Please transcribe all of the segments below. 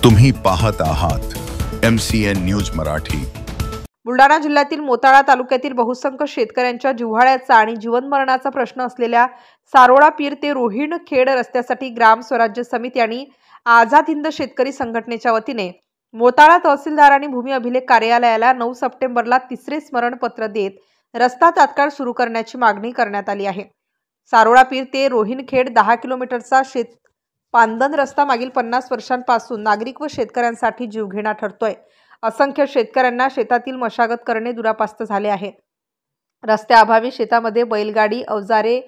तुम्ही पाहत आहात MCN न्यूज मराठी। बुलढाणा जिल्ह्यातील मोताळा तालुक्यातील बहुसंख्य शेतकऱ्यांच्या जिव्हाळ्याचा आणि जीवनमरणाचा प्रश्न असलेल्या सारोळा पीर ते रोहिणखेड रस्त्यासाठी ग्राम स्वराज्य समिती आणि आझाद हिंद शेतकरी संघटनेच्या वतीने मोताळा तहसीलदार आणि भूमी अभिलेख कार्यालयाला 9 सप्टेंबरला तिसरे स्मरणपत्र देत रस्ता तात्काळ सुरू करण्याची मागणी करण्यात आली आहे। सारोळा पीर ते रोहिणखेड 10 किलोमीटरचा पांदन रस्ता मागील 50 वर्षांपासून नागरिक व शेतकऱ्यांसाठी जीवघेणा ठरतोय। असंख्य शेतकऱ्यांना शेतातील मशागत करणे दुरापास्त झाले आहे। रस्त्याअभावी शेतामध्ये बैलगाडी अवजारे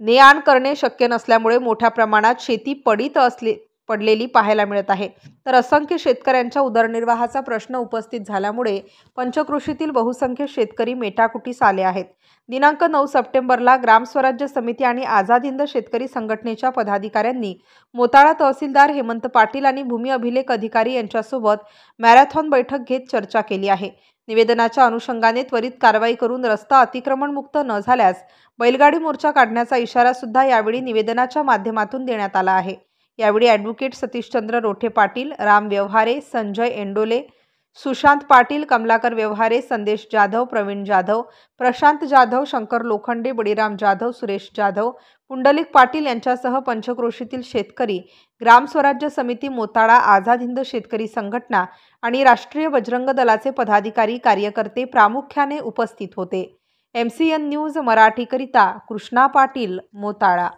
ने आण करणे शक्य नसल्यामुळे मोठ्या प्रमाणात शेती पडलेली पाहायला मिळत आहे। तर असंख्य शेतकऱ्यांच्या उदरनिर्वाहाचा प्रश्न उपस्थित झाल्यामुळे पंचक्रोशीतील बहुसंख्य शेतकरी मेटाकुटीस आले आहेत। दिनांक 9 सप्टेंबरला ग्राम स्वराज्य समिती आणि आझाद हिंद शेतकरी संघटनेच्या पदाधिकाऱ्यांनी मोताळा तहसीलदार हेमंत पाटील आणि भूमी अभिलेख अधिकारी यांच्यासोबत मॅरेथॉन बैठक घेत चर्चा केली आहे। निवेदनाच्या अनुषंगाने त्वरित कारवाई करून रस्ता अतिक्रमण मुक्त न झाल्यास बैलगाडी मोर्चा काढण्याचा इशारा सुद्धा यावेळी निवेदनाच्या माध्यमातून देण्यात आला आहे। यावेळी ॲडव्होकेट सतीशचंद्र रोठे पाटील, राम व्यवहारे, संजय एंडोले, सुशांत पाटील, कमलाकर व्यवहारे, संदेश जाधव, प्रवीण जाधव, प्रशांत जाधव, शंकर लोखंडे, बळीराम जाधव, सुरेश जाधव, पुंडलिक पाटील यांच्यासह पंचक्रोशीतील शेतकरी, ग्राम स्वराज्य समिती मोताळा, आझाद हिंद शेतकरी संघटना आणि राष्ट्रीय बजरंग दलाचे पदाधिकारी कार्यकर्ते प्रामुख्याने उपस्थित होते। MCN न्यूज मराठीकरिता कृष्णा पाटील, मोताळा।